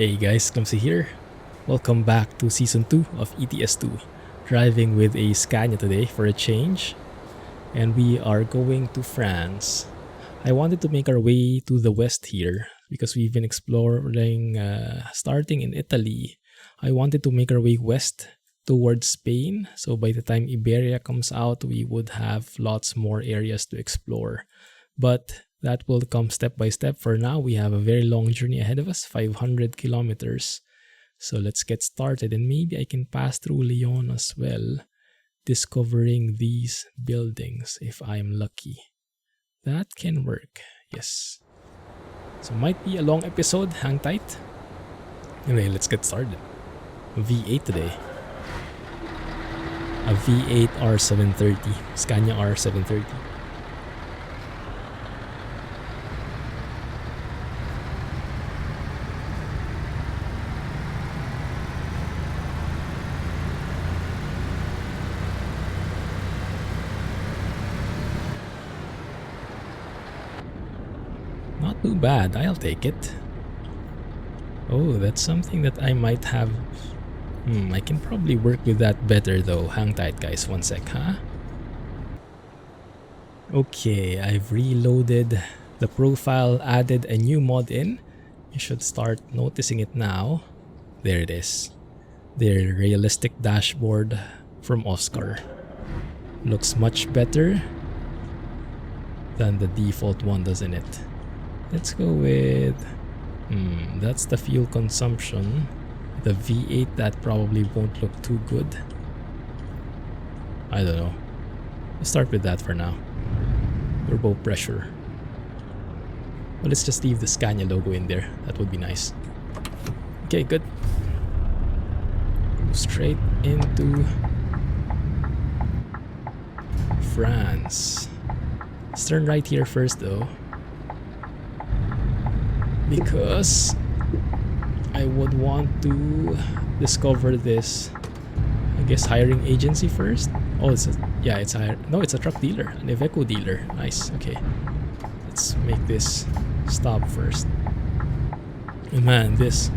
Hey guys, Clumsy here. Welcome back to Season 2 of ETS2. Driving with a Scania today for a change. And we are going to France. I wanted to make our way to the west here because we've been exploring starting in Italy. I wanted to make our way west towards Spain. So by the time Iberia comes out, we would have lots more areas to explore. But that will come step by step. For now, we have a very long journey ahead of us, 500 kilometers. So let's get started, and maybe I can pass through Lyon as well, discovering these buildings if I'm lucky. That can work, yes. So might be a long episode, hang tight. Anyway, let's get started. V8 today. A V8 R730, Scania R730. Not too bad, I'll take it. Oh, that's something that I might have. I can probably work with that better though. Hang tight guys, one sec, huh? Okay, I've reloaded the profile, added a new mod in. You should start noticing it now. There it is. The realistic dashboard from Oscar. Looks much better than the default one, doesn't it? Let's go with, that's the fuel consumption. The V8, that probably won't look too good. I don't know. Let's start with that for now. Turbo pressure. Well, let's just leave the Scania logo in there. That would be nice. Okay, good. Go straight into France. Let's turn right here first though, because I would want to discover this, I guess, hiring agency first. Oh, it's a truck dealer, an Iveco dealer. Nice. Okay, let's make this stop first. And man, this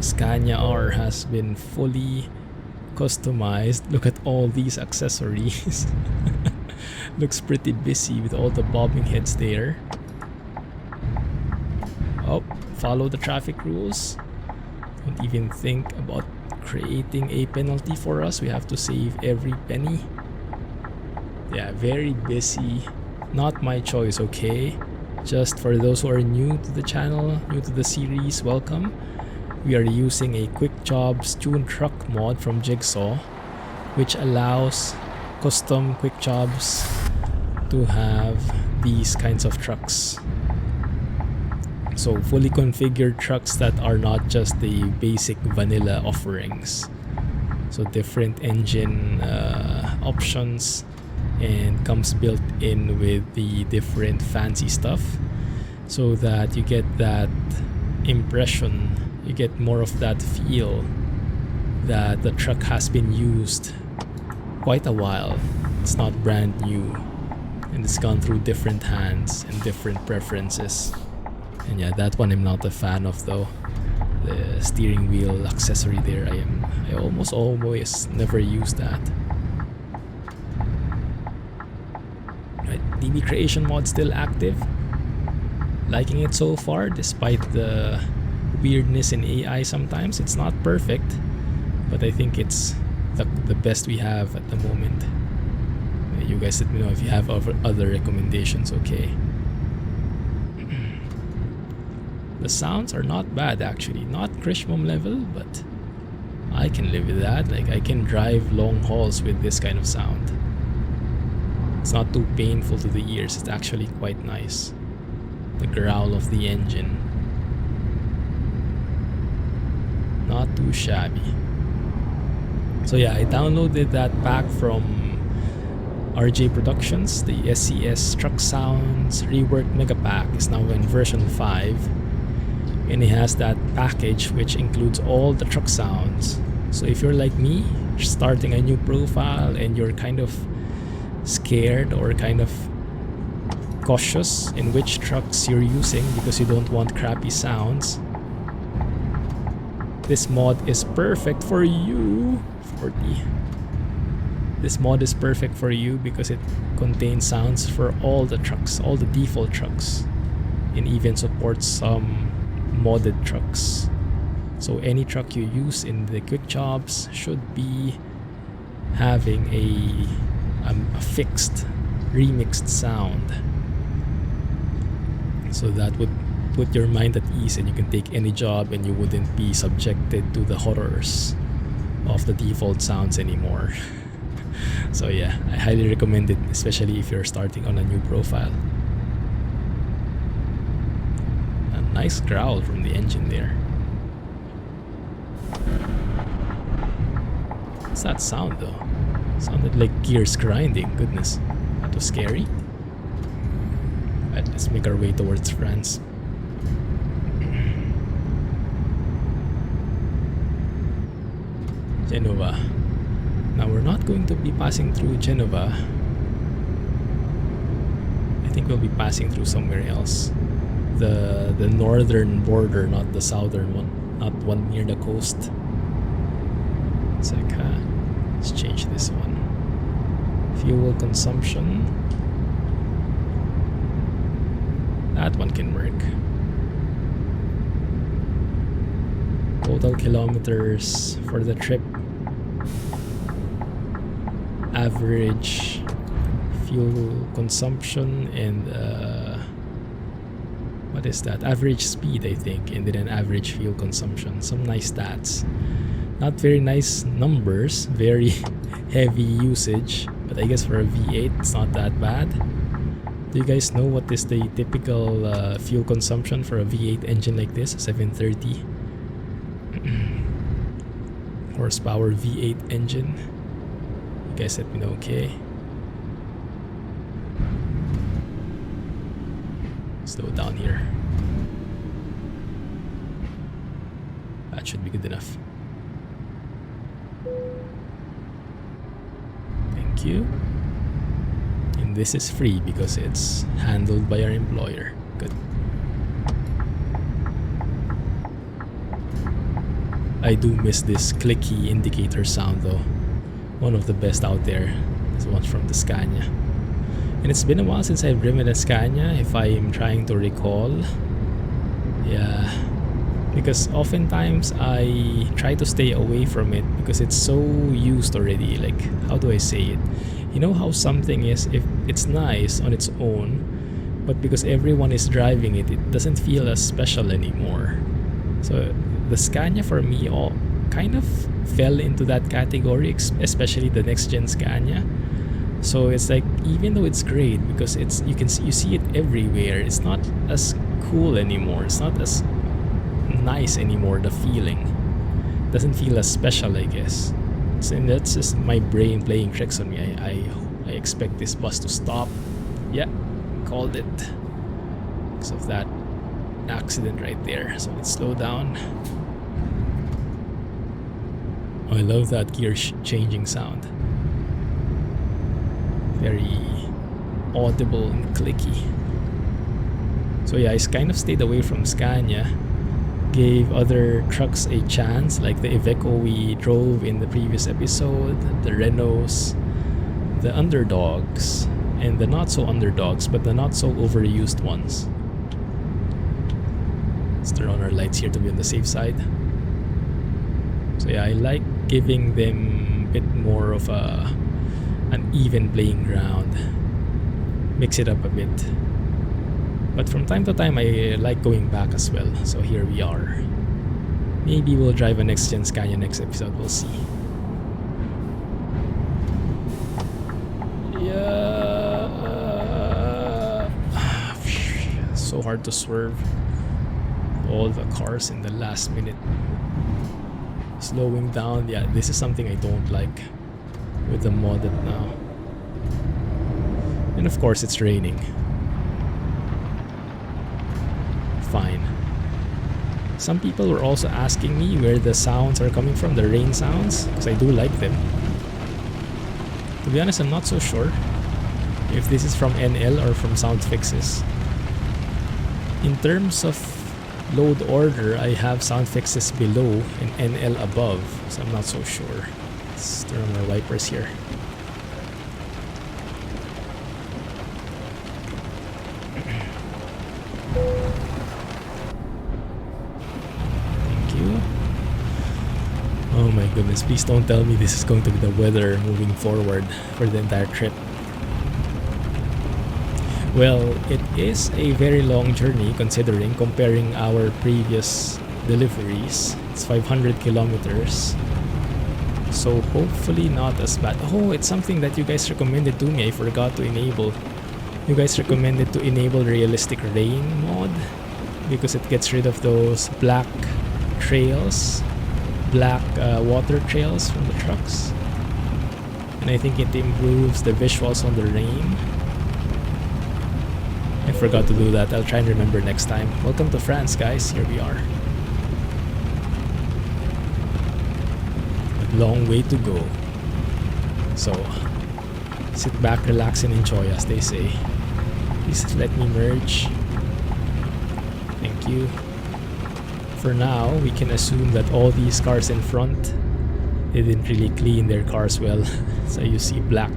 Scania R has been fully customized. Look at all these accessories. Looks pretty busy with all the bobbing heads there. Oh, follow the traffic rules. Don't even think about creating a penalty for us. We have to save every penny. Yeah, very busy. Not my choice, okay? Just for those who are new to the channel, new to the series, welcome. We are using a Quick Jobs Tune Truck mod from JigSaw, which allows custom Quick Jobs to have these kinds of trucks. So fully configured trucks that are not just the basic vanilla offerings. So different engine options, and comes built in with the different fancy stuff, so that you get that impression, you get more of that feel that the truck has been used quite a while. It's not brand new, and it's gone through different hands and different preferences. And yeah, that one I'm not a fan of though. The steering wheel accessory there, I almost always never use that. Right, DB creation mod still active. Liking it so far, despite the weirdness in AI sometimes. It's not perfect, but I think it's the best we have at the moment. You guys let me know if you have other recommendations, okay? The sounds are not bad actually, not Krishmom level, but I can live with that. Like, I can drive long hauls with this kind of sound. It's not too painful to the ears, it's actually quite nice. The growl of the engine. Not too shabby. So yeah, I downloaded that pack from RJ Productions. The SCS Truck Sounds Reworked MEGAPACK is now in version 5. and it has that package which includes all the truck sounds. So if you're like me, starting a new profile and you're kind of scared or kind of cautious in which trucks you're using because you don't want crappy sounds, this mod is perfect for you. 40. This mod is perfect for you because it contains sounds for all the trucks, all the default trucks, and even supports some modded trucks. So any truck you use in the quick jobs should be having a fixed remixed sound. So that would put your mind at ease and you can take any job and you wouldn't be subjected to the horrors of the default sounds anymore. So yeah, I highly recommend it, especially if you're starting on a new profile. A nice growl from the engine there. What's that sound though? Sounded like gears grinding. Goodness, that was scary. Alright, let's make our way towards France. Genova. Now we're not going to be passing through Genova. I think we'll be passing through somewhere else. The northern border, not the southern one. Not one near the coast. It's like, let's change this one. Fuel consumption. That one can work. Total kilometers for the trip. Average fuel consumption and what is that? Average speed, I think, and then an average fuel consumption. Some nice stats. Not very nice numbers, very heavy usage, but I guess for a V8 it's not that bad. Do you guys know what is the typical fuel consumption for a V8 engine like this? 730 horsepower V8 engine. You guys let me know, okay? Slow down here. That should be good enough. Thank you. And this is free because it's handled by our employer. Good. I do miss this clicky indicator sound though. One of the best out there. This one's from the Scania. And it's been a while since I've driven a Scania, if I am trying to recall. Yeah. Because oftentimes I try to stay away from it because it's so used already. Like, how do I say it? You know how something is, if it's nice on its own, but because everyone is driving it, it doesn't feel as special anymore. So the Scania for me all kind of fell into that category, especially the next gen Scania. So it's like, even though it's great because it's you see it everywhere, it's not as cool anymore. It's not as nice anymore. The feeling doesn't feel as special, I guess. So, and that's just my brain playing tricks on me. I expect this bus to stop. Yeah, called it because of that accident right there. So let's slow down. Oh, I love that gear changing sound. Very audible and clicky. So yeah, I kind of stayed away from Scania. Gave other trucks a chance, like the Iveco we drove in the previous episode, the Renaults, the underdogs, and the not so underdogs, but the not so overused ones. Let's turn on our lights here to be on the safe side. So yeah, I like giving them a bit more of an even playing ground. Mix it up a bit. But from time to time, I like going back as well. So here we are. Maybe we'll drive a next-gen Scania next episode. We'll see. Yeah. So hard to swerve. All the cars in the last minute. Slowing down. Yeah, this is something I don't like with the modded now. And of course, it's raining. Fine. Some people were also asking me where the sounds are coming from, the rain sounds, because I do like them. To be honest, I'm not so sure if this is from NL or from sound fixes. In terms of load order, I have sound fixes below and NL above, so I'm not so sure. Let's turn on our wipers here. Oh my goodness, please don't tell me this is going to be the weather moving forward for the entire trip. Well, it is a very long journey considering comparing our previous deliveries. It's 500 kilometers. So hopefully not as bad. Oh, it's something that you guys recommended to me. I forgot to enable. You guys recommended to enable realistic rain mod because it gets rid of those black trails. Black water trails from the trucks, and I think it improves the visuals on the rain. I forgot to do that. I'll try and remember next time. Welcome to France, guys. Here we are. A long way to go. So sit back, relax, and enjoy, as they say. Please let me merge. Thank you. For now, we can assume that all these cars in front, they didn't really clean their cars well. So you see black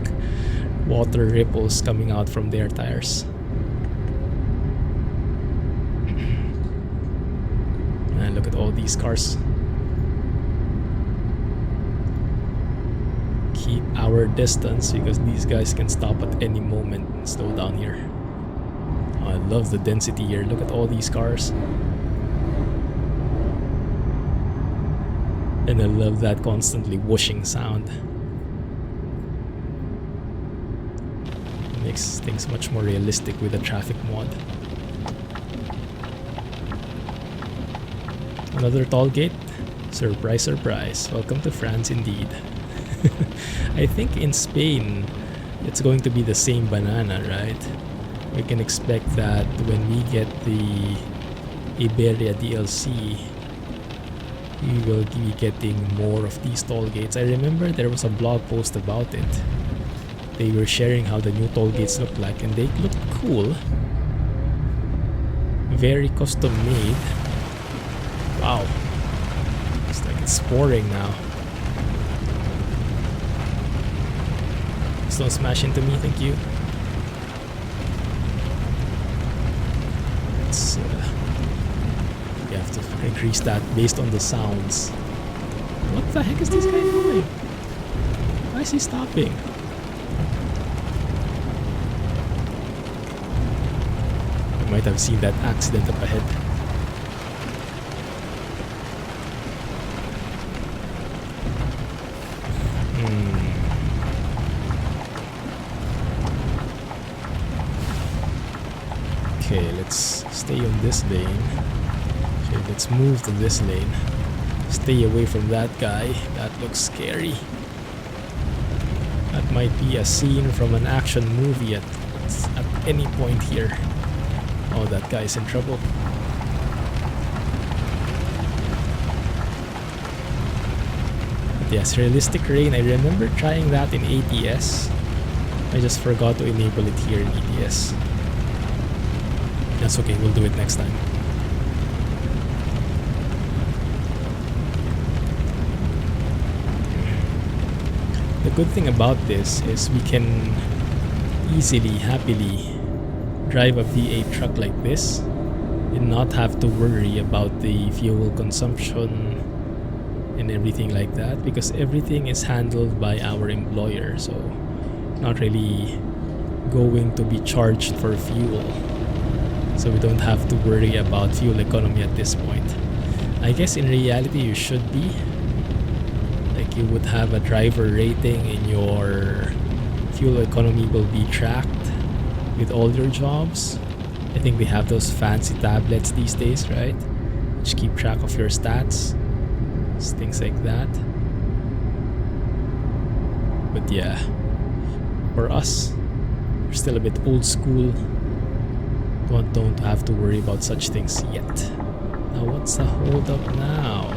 water ripples coming out from their tires. And look at all these cars. Keep our distance because these guys can stop at any moment and slow down here. Oh, I love the density here. Look at all these cars. And I love that constantly whooshing sound. It makes things much more realistic with the traffic mod. Another toll gate? Surprise, surprise. Welcome to France indeed. I think in Spain, it's going to be the same banana, right? We can expect that when we get the Iberia DLC, we will be getting more of these toll gates. I remember there was a blog post about it. They were sharing how the new toll gates look like, and they look cool. Very custom made. Wow. It's like it's pouring now. Just don't smash into me, thank you. Let's you have to increase that based on the sounds. What the heck is this guy doing? Why is he stopping? You might have seen that accident up ahead. Okay, let's stay on this lane. Let's move to this lane. Stay away from that guy. That looks scary. That might be a scene from an action movie at any point here. Oh, that guy's in trouble. But yes, realistic rain. I remember trying that in ATS. I just forgot to enable it here in ETS. That's okay, we'll do it next time. The good thing about this is we can easily, happily drive a V8 truck like this and not have to worry about the fuel consumption and everything like that, because everything is handled by our employer, so not really going to be charged for fuel. So we don't have to worry about fuel economy at this point. I guess in reality you should be. Like you would have a driver rating and your fuel economy will be tracked with all your jobs. I think they have those fancy tablets these days, right? Which keep track of your stats. Things like that. But yeah, for us, we're still a bit old school. Don't have to worry about such things yet. Now what's the hold up now?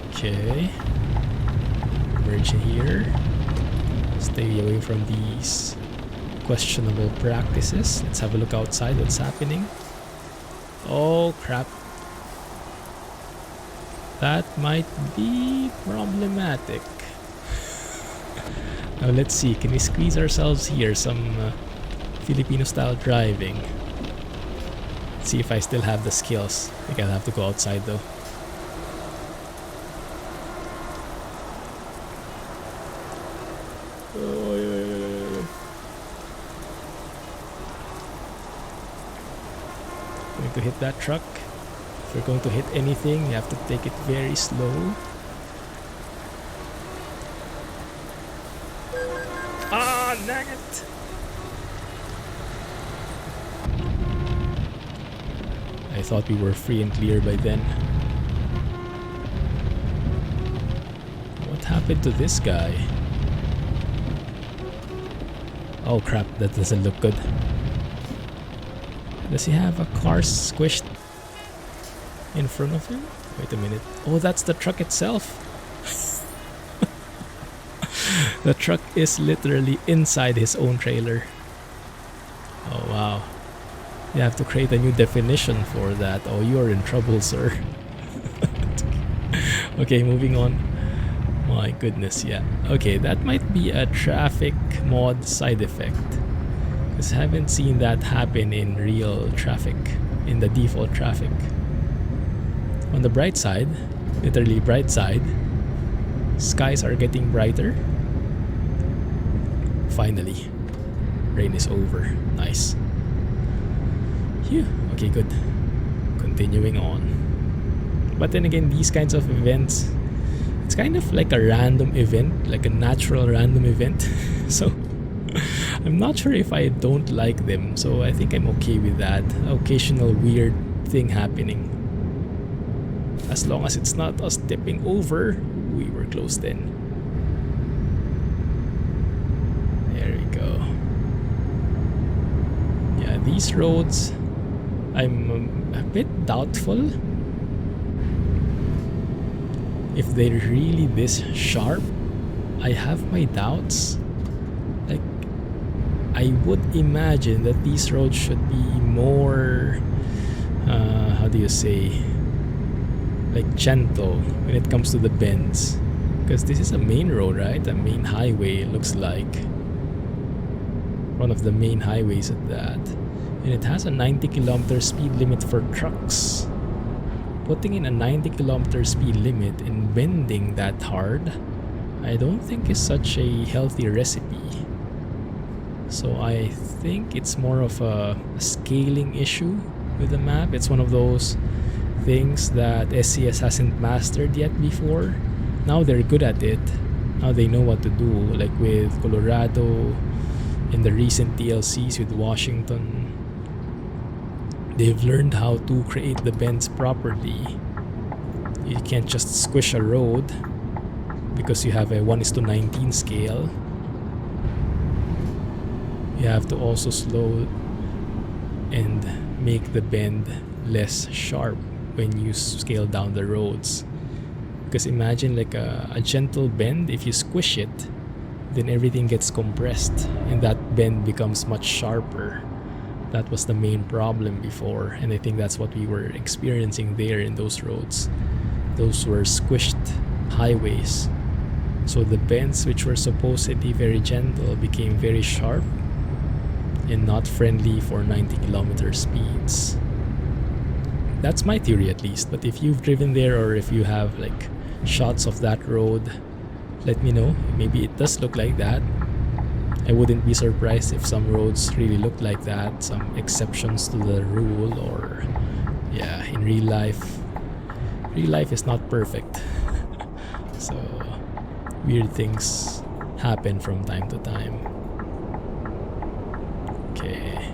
Okay. Merge here. Stay away from these questionable practices. Let's have a look outside. What's happening? Oh crap. That might be problematic. Now let's see. Can we squeeze ourselves here? Some Filipino style driving. Let's see if I still have the skills. I think I'll have to go outside though. Going to hit that truck. If you're going to hit anything, you have to take it very slow. Ah, dang it! I thought we were free and clear by then. What happened to this guy? Oh crap, that doesn't look good. Does he have a car squished in front of him? Wait a minute. Oh, that's the truck itself. The truck is literally inside his own trailer. Oh wow. You have to create a new definition for that. Oh, you're in trouble, sir. Okay, moving on. My goodness, yeah. Okay, that might be a traffic mod side effect. Because I haven't seen that happen in real traffic, in the default traffic. On the bright side, literally bright side, skies are getting brighter. Finally, rain is over. Nice. Phew. Okay, good. Continuing on. But then again, these kinds of events, it's kind of like a random event, like a natural random event. So I'm not sure if I don't like them. So I think I'm okay with that. Occasional weird thing happening. As long as it's not us tipping over, we were close then. There we go. Yeah, these roads, I'm a bit doubtful if they're really this sharp. I have my doubts. Like, I would imagine that these roads should be more, how do you say, like gentle when it comes to the bends. Because this is a main road, right? A main highway, it looks like. One of the main highways at that. And it has a 90km speed limit for trucks. Putting in a 90km speed limit and bending that hard, I don't think is such a healthy recipe. So I think it's more of a scaling issue with the map. It's one of those things that SCS hasn't mastered yet before. Now they're good at it. Now they know what to do, like with Colorado and the recent DLCs with Washington. They've learned how to create the bends properly. You can't just squish a road because you have a 1:19 scale. You have to also slow and make the bend less sharp when you scale down the roads. Because imagine like a gentle bend, if you squish it, then everything gets compressed and that bend becomes much sharper. That was the main problem before, and I think that's what we were experiencing there in those roads. Those were squished highways. So the bends, which were supposedly very gentle, became very sharp and not friendly for 90km speeds. That's my theory at least, but if you've driven there or if you have like shots of that road, let me know. Maybe it does look like that. I wouldn't be surprised if some roads really look like that, some exceptions to the rule, or yeah, in real life is not perfect. So weird things happen from time to time. Okay,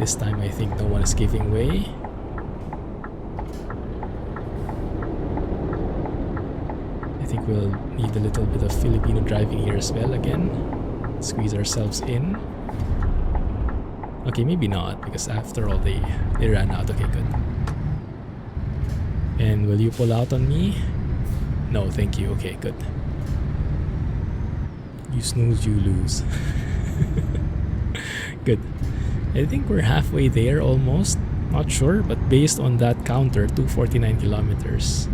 this time I think no one is giving way. I think we'll need a little bit of Filipino driving here as well again. Squeeze ourselves in. Okay, maybe not, because after all they ran out. Okay, good. And will you pull out on me? No, thank you. Okay, good. You snooze, you lose. Good. I think we're halfway there almost. Not sure, but based on that counter, 249 kilometers.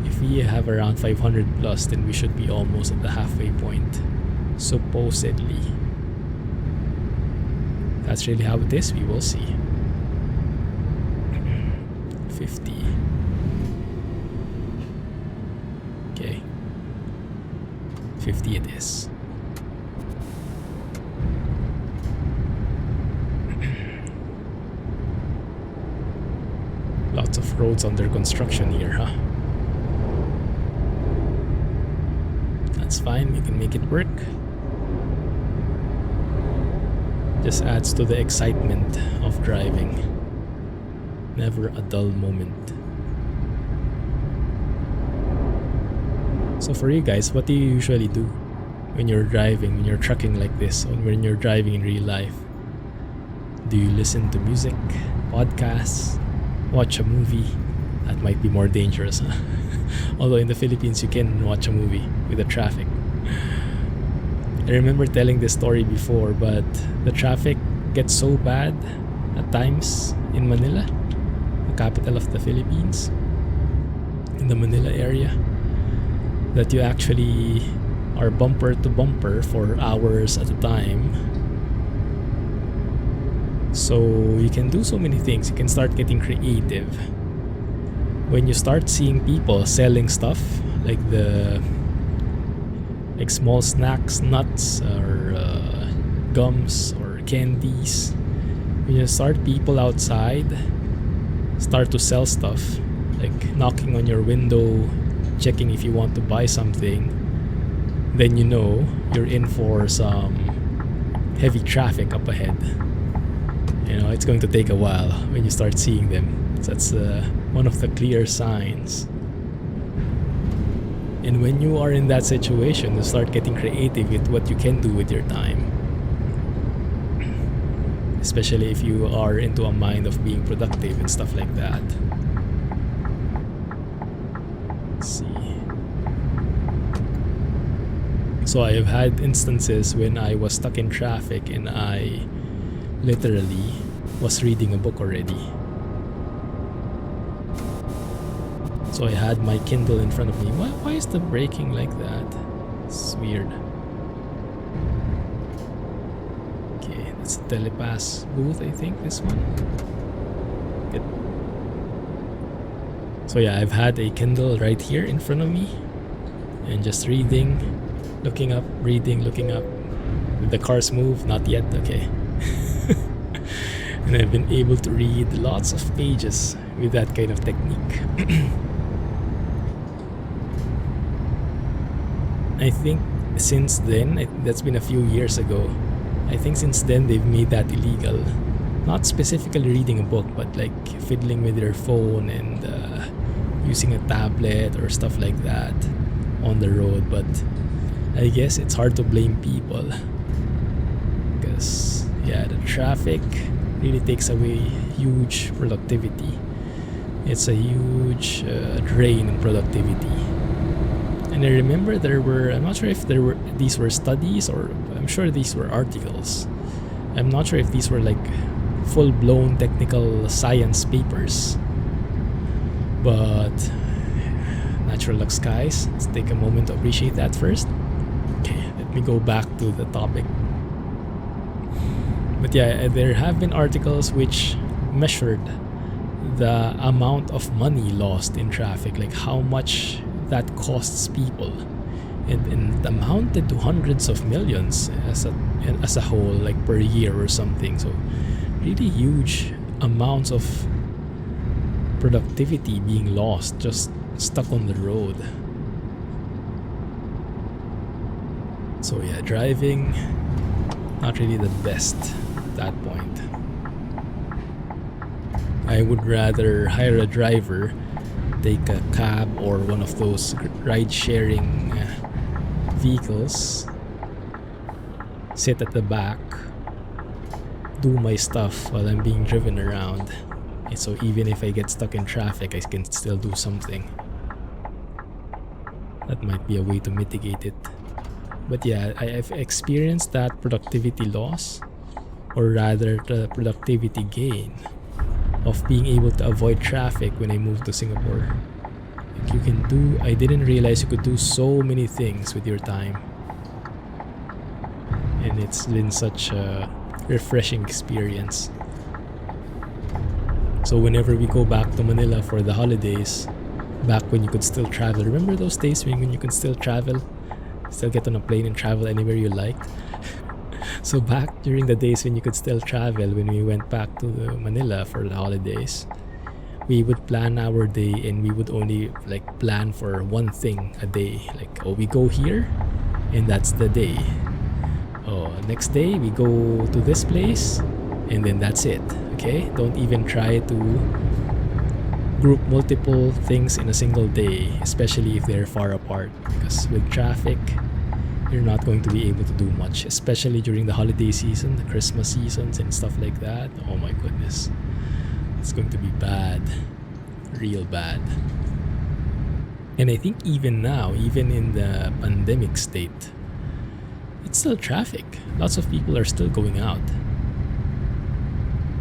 If we have around 500 plus, then we should be almost at the halfway point. Supposedly. That's really how it is. We will see. 50. Okay. 50 it is. Lots of roads under construction here, huh? That's fine, we can make it work. Just adds to the excitement of driving. Never a dull moment. So for you guys, what do you usually do when you're driving, when you're trucking like this, or when you're driving in real life? Do you listen to music, podcasts, watch a movie? That might be more dangerous, huh? Although in the Philippines you can watch a movie with the traffic. I remember telling this story before, but the traffic gets so bad at times in Manila, the capital of the Philippines, in the Manila area, that you actually are bumper to bumper for hours at a time. So you can do so many things. You can start getting creative. When you start seeing people selling stuff like small snacks, nuts, or gums or candies, when you start people outside start to sell stuff, like knocking on your window, checking if you want to buy something, then you know you're in for some heavy traffic up ahead. You know, it's going to take a while when you start seeing them. So that's one of the clear signs. And when you are in that situation, you start getting creative with what you can do with your time. Especially if you are into a mind of being productive and stuff like that. Let's see. So I have had instances when I was stuck in traffic and I literally was reading a book already. So I had my Kindle in front of me. Why is the braking like that? It's weird. Okay, that's a telepass booth, I think, this one. Good. So yeah, I've had a Kindle right here in front of me and just reading, looking up, reading, looking up. Did the cars move? Not yet, okay. And I've been able to read lots of pages with that kind of technique. I think since then, that's been a few years ago, I think since then they've made that illegal. Not specifically reading a book, but like fiddling with your phone and using a tablet or stuff like that on the road. But I guess it's hard to blame people, because yeah, the traffic really takes away huge productivity. It's a huge drain on productivity. And I remember I'm not sure if these were studies, or I'm sure these were articles. I'm not sure if these were like full-blown technical science papers. But Naturalux guys, let's take a moment to appreciate that first. Okay, let me go back to the topic. But yeah, there have been articles which measured the amount of money lost in traffic, like how much that costs people, and it amounted to hundreds of millions as a whole, like per year or something. So really huge amounts of productivity being lost, just stuck on the road. So yeah, driving not really the best at that point. I would rather hire a driver, take a cab or one of those ride-sharing vehicles, sit at the back, do my stuff while I'm being driven around. And so even if I get stuck in traffic, I can still do something. That might be a way to mitigate it. But yeah, I've experienced that productivity loss, or rather the productivity gain, of being able to avoid traffic when I moved to Singapore. Like you can do, I didn't realize you could do so many things with your time. And it's been such a refreshing experience. So whenever we go back to Manila for the holidays, back when you could still travel, remember those days when you could still travel? Still get on a plane and travel anywhere you liked? So back during the days when you could still travel, when we went back to Manila for the holidays, we would plan our day and we would only like plan for one thing a day. Like, oh, we go here and that's the day. Oh, next day we go to this place and then that's it. Okay? Don't even try to group multiple things in a single day, especially if they're far apart, because with traffic you're not going to be able to do much, especially during the holiday season, the Christmas seasons and stuff like that. Oh my goodness, it's going to be bad, real bad. And I think even now, even in the pandemic state, it's still traffic. Lots of people are still going out,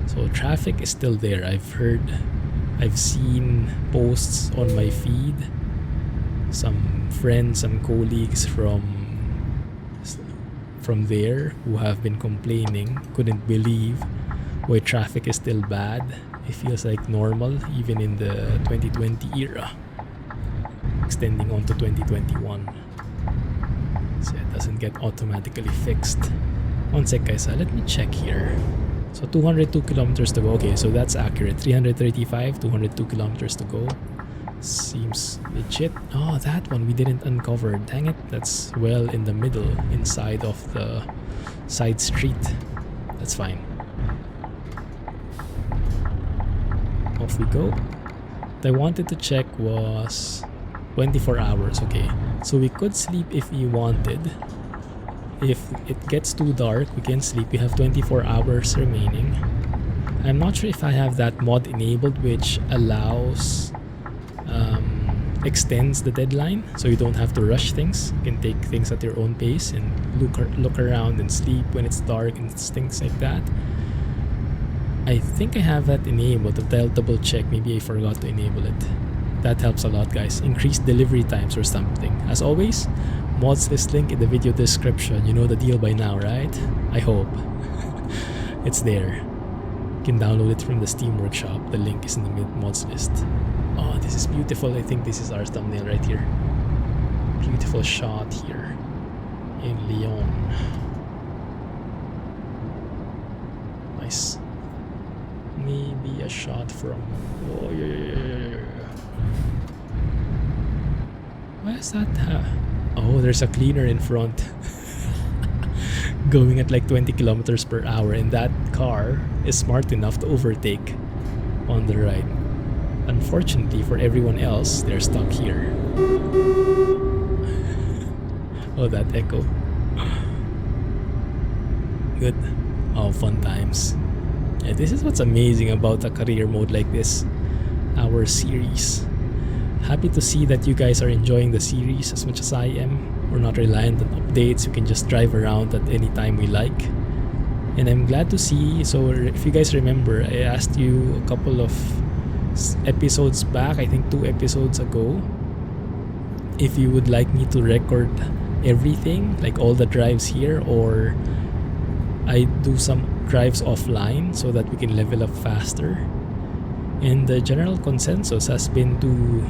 so traffic is still there. I've seen posts on my feed, some friends, some colleagues from there who have been complaining, couldn't believe why traffic is still bad. It feels like normal even in the 2020 era, extending on to 2021. So it doesn't get automatically fixed. One sec guys, let me check here. So 202 kilometers to go. Okay, so that's accurate. 335, 202 kilometers to go. Seems legit. Oh, that one we didn't uncover. Dang it, that's well in the middle, inside of the side street. That's fine. Off we go. What I wanted to check was 24 hours. Okay, so we could sleep if we wanted. If it gets too dark, we can sleep. We have 24 hours remaining. I'm not sure if I have that mod enabled, which allows extends the deadline, so you don't have to rush things. You can take things at your own pace and look around and sleep when it's dark and things like that. I think I have that enabled, but I'll double check. Maybe I forgot to enable it. That helps a lot, guys. Increase delivery times or something. As always, mods list link in the video description. You know the deal by now, right? I hope. It's there. You can download it from the Steam Workshop. The link is in the mods list. Oh, this is beautiful. I think this is our thumbnail right here. Beautiful shot here in Lyon. Nice. Maybe a shot from... Oh, yeah. Why is that? Oh, there's a cleaner in front. Going at like 20 kilometers per hour, and that car is smart enough to overtake on the right. Unfortunately for everyone else, they're stuck here. Oh, that echo. Good. Oh, fun times. Yeah, this is what's amazing about a career mode like this, our series. Happy to see that you guys are enjoying the series as much as I am. We're not reliant on updates. We can just drive around at any time we like. And I'm glad to see, so if you guys remember, I asked you a couple of episodes back, I think 2 episodes ago, if you would like me to record everything, like all the drives here, or I do some drives offline so that we can level up faster. And the general consensus has been to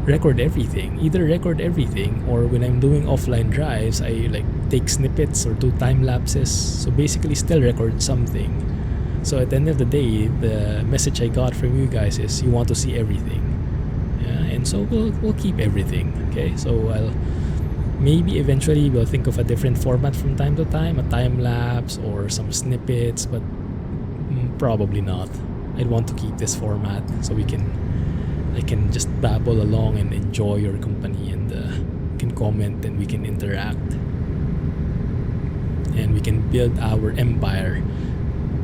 record everything. Either record everything, or when I'm doing offline drives, I like take snippets or do time lapses. So basically still record something. So at the end of the day, the message I got from you guys is you want to see everything. Yeah, and so we'll keep everything. Okay, so maybe eventually we'll think of a different format from time to time, a time lapse or some snippets, but probably not. I'd want to keep this format so I can just babble along and enjoy your company, and can comment and we can interact and we can build our empire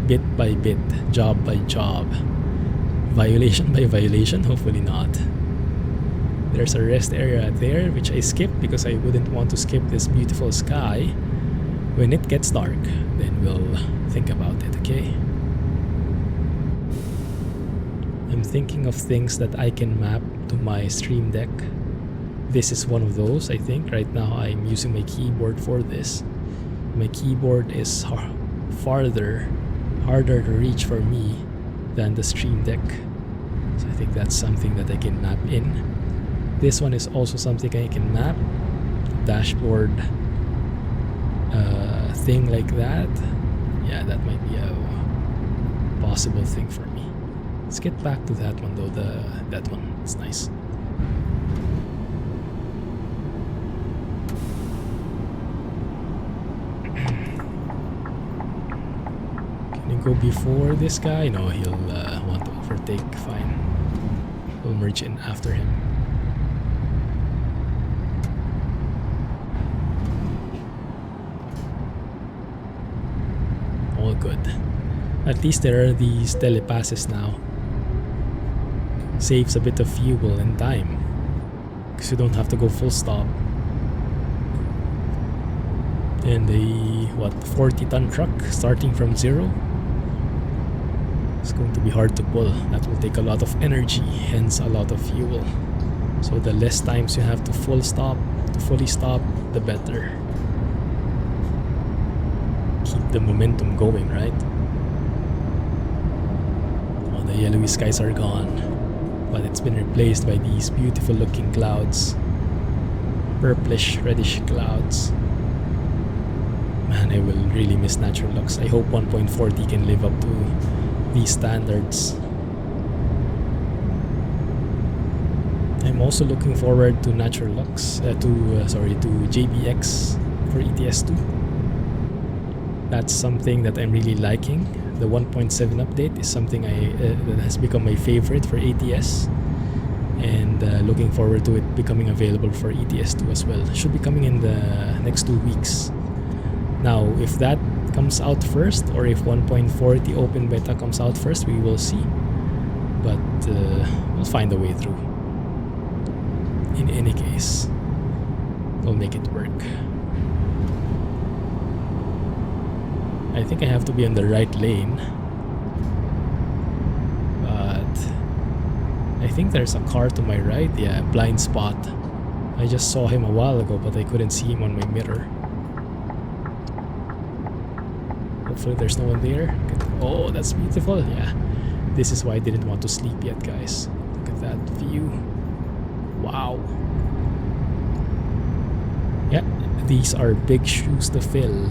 bit by bit, job by job, violation by violation. Hopefully not. There's a rest area there which I skipped because I wouldn't want to skip this beautiful sky. When it gets dark, then we'll think about it, okay? I'm thinking of things that I can map to my Stream Deck. This is one of those, I think. Right now I'm using my keyboard for this. My keyboard is harder to reach for me than the Stream Deck. So I think that's something that I can map in. This one is also something I can map. Dashboard thing like that. Yeah, that might be a possible thing for me. Let's get back to that one though. That one, it's nice. Can you go before this guy? No, he'll want to overtake. Fine. We'll merge in after him. All good. At least there are these telepasses now. Saves a bit of fuel and time because you don't have to go full stop. And a 40-ton truck starting from zero. It's going to be hard to pull. That will take a lot of energy, hence a lot of fuel. So the less times you have to fully stop, the better. Keep the momentum going, right? Oh, the yellowy skies are gone, but it's been replaced by these beautiful looking clouds. Purplish, reddish clouds. Man, I will really miss Naturalux. I hope 1.40 can live up to these standards. I'm also looking forward to Naturalux, to JBX for ETS2. That's something that I'm really liking. The 1.7 update is something that has become my favorite for ATS, and looking forward to it becoming available for ETS2 as well. Should be coming in the next 2 weeks. Now, if that comes out first, or if 1.40 open beta comes out first, we will see. But we'll find a way through. In any case, we'll make it work. I think I have to be on the right lane, but I think there's a car to my right. Yeah, blind spot. I just saw him a while ago, but I couldn't see him on my mirror. Hopefully there's no one there. Oh, that's beautiful. Yeah, this is why I didn't want to sleep yet, guys. Look at that view. Wow. Yeah, these are big shoes to fill.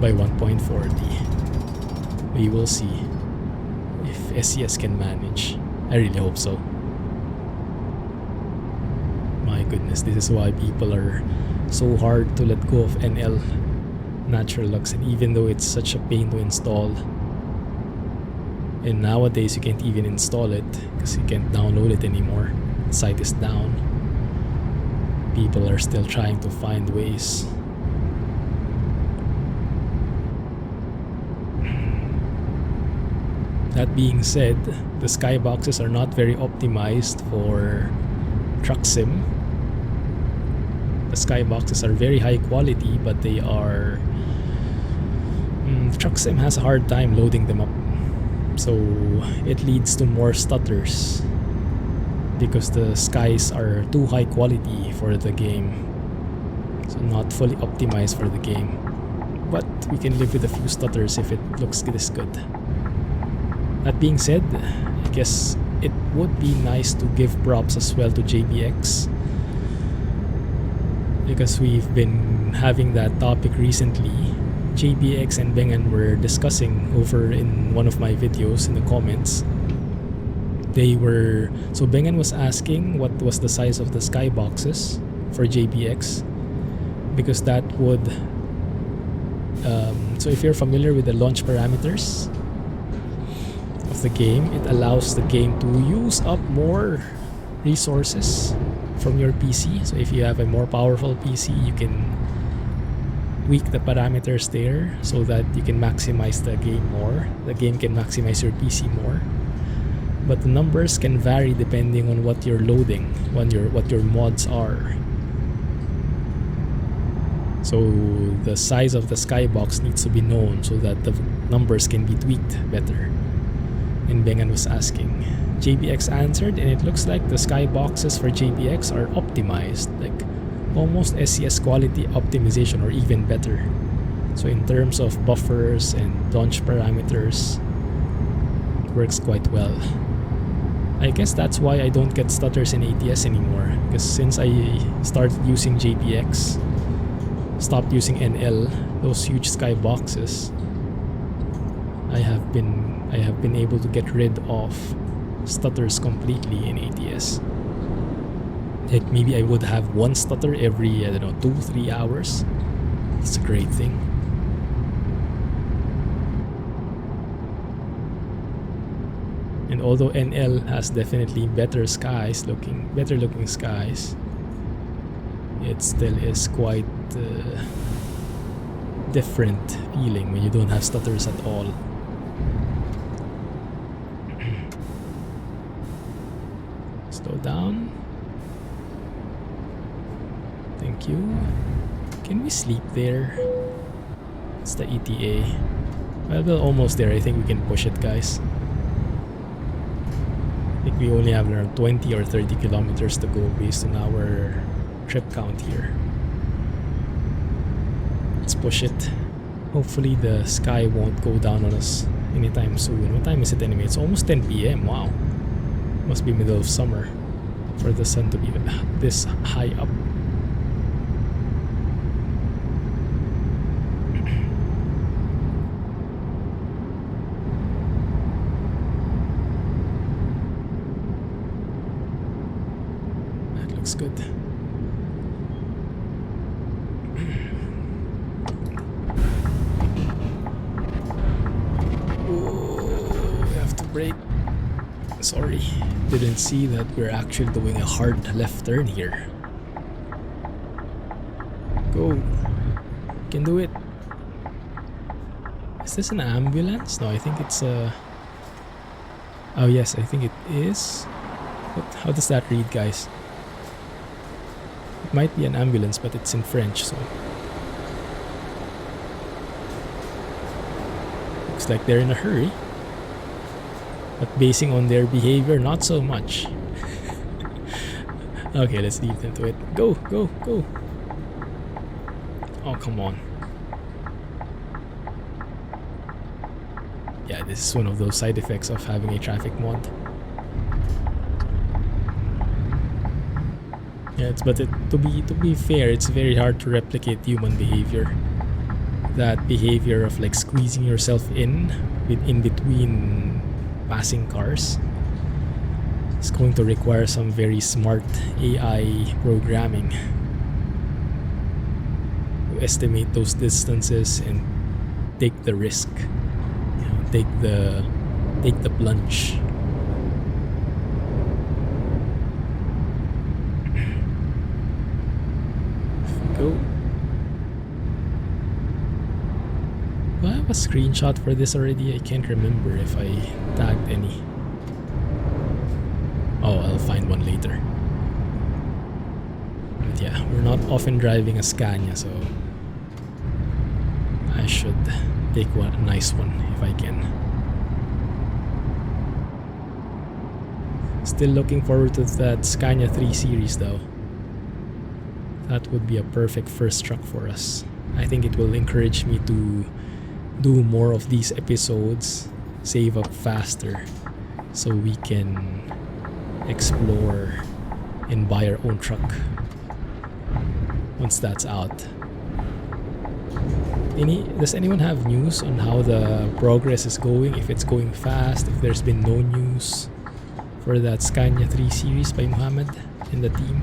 By 1.40, we will see if SCS can manage. I really hope so. My goodness, this is why people are so hard to let go of NL Naturalux, and even though it's such a pain to install, and nowadays you can't even install it because you can't download it anymore. The site is down. People are still trying to find ways. That being said, the skyboxes are not very optimized for truck sim. The skyboxes are very high quality, but they are... truck sim has a hard time loading them up. So it leads to more stutters because the skies are too high quality for the game. So not fully optimized for the game. But we can live with a few stutters if it looks this good. That being said, I guess it would be nice to give props as well to JBX, because we've been having that topic recently. JBX and Bengan were discussing over in one of my videos in the comments. So Bengan was asking what was the size of the skyboxes for JBX, because that would so if you're familiar with the launch parameters of the game, it allows the game to use up more resources from your PC. So if you have a more powerful PC, you can tweak the parameters there so that you can maximize the game more. The game can maximize your PC more. But the numbers can vary depending on what you're loading, what your mods are. So the size of the skybox needs to be known so that the numbers can be tweaked better. And Bengan was asking. JBX answered, and it looks like the skyboxes for JBX are optimized, like almost SCS quality optimization or even better. So in terms of buffers and launch parameters, it works quite well. I guess that's why I don't get stutters in ATS anymore, because since I started using JBX, stopped using NL, those huge skyboxes, I have been able to get rid of stutters completely in ATS. Like maybe I would have one stutter every, I don't know, 2-3 hours. It's a great thing. And although NL has definitely better looking skies, it still is quite different feeling when you don't have stutters at all. Slow down. Thank you. Can we sleep there? It's the ETA. Well, we're almost there. I think we can push it, guys. I think we only have around 20 or 30 kilometers to go based on our trip count here. Let's push it. Hopefully the sky won't go down on us anytime soon. What time is it anyway? It's almost 10 PM. Wow. Must be middle of summer for the sun to be this high up. That looks good. Oh, we have to brake. Sorry, didn't see that we're actually doing a hard left turn here. Go. Can do it. Is this an ambulance? No, I think it's a... Oh yes, I think it is. But how does that read, guys? It might be an ambulance, but it's in French, so... Looks like they're in a hurry. But basing on their behavior, not so much. Okay, let's leave them to it. Go, go, go. Oh, come on. Yeah, this is one of those side effects of having a traffic mod. Yeah, to be fair, it's very hard to replicate human behavior. That behavior of like squeezing yourself in between passing cars. It's going to require some very smart AI programming to estimate those distances and take the risk. You know, take the plunge. Go. Do I have a screenshot for this already? I can't remember if I tagged any. Oh, I'll find one later. But yeah, we're not often driving a Scania, so I should take a nice one if I can. Still looking forward to that Scania 3 series though. That would be a perfect first truck for us. I think it will encourage me to do more of these episodes, save up faster, so we can explore and buy our own truck once that's out. Does anyone have news on how the progress is going? If it's going fast, if there's been no news for that Scania 3 series by Muhammad and the team?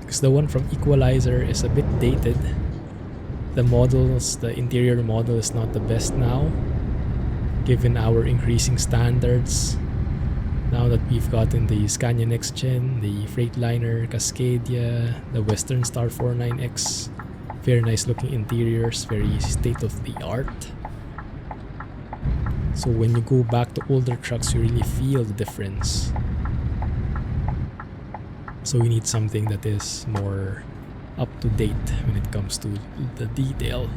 Because the one from Equalizer is a bit dated. The interior model is not the best now, given our increasing standards. Now that we've gotten the Scania Next Gen, the Freightliner, Cascadia, the Western Star 49X, very nice looking interiors, very state of the art. So when you go back to older trucks, you really feel the difference. So we need something that is more up to date when it comes to the detail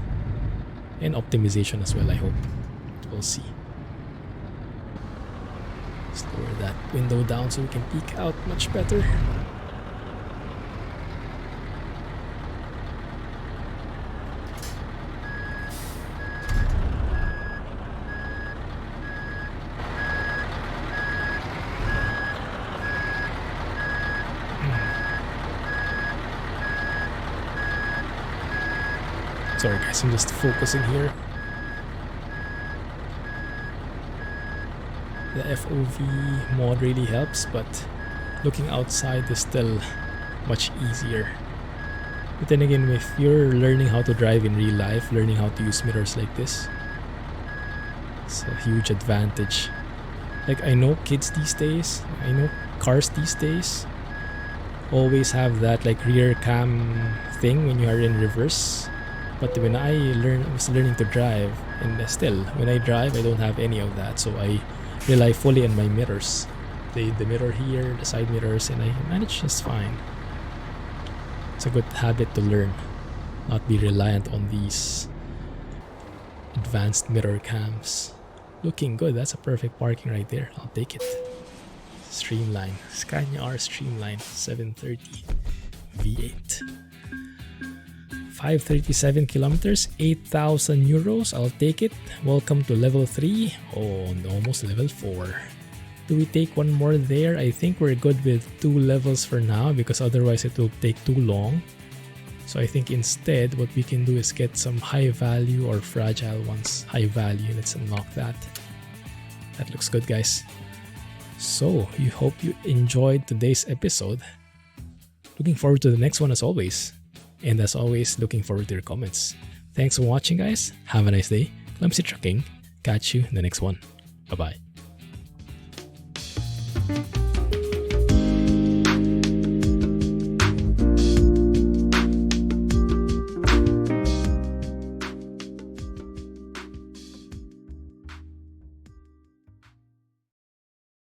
and optimization as well, I hope. We'll see. Let's lower that window down so we can peek out much better. Sorry guys, I'm just focusing here. The FOV mod really helps, but looking outside is still much easier. But then again, if you're learning how to drive in real life, learning how to use mirrors like this, it's a huge advantage. Like, I know kids these days, I know cars these days always have that like rear cam thing when you are in reverse. But when I was learning to drive, and still, when I drive, I don't have any of that. So I rely fully on my mirrors. The mirror here, the side mirrors, and I manage just fine. It's a good habit to learn. Not be reliant on these advanced mirror cams. Looking good. That's a perfect parking right there. I'll take it. Streamline. Scania R Streamline 730 V8. 537 kilometers, 8,000 euros. I'll take it. Welcome to level 3. Oh, almost level 4. Do we take one more there? I think we're good with 2 levels for now because otherwise it will take too long. So I think instead what we can do is get some high value or fragile ones. High value. Let's unlock that. That looks good, guys. So, I hope you enjoyed today's episode. Looking forward to the next one as always. And as always, looking forward to your comments. Thanks for watching, guys. Have a nice day. Clumsy Trucking. Catch you in the next one. Bye-bye.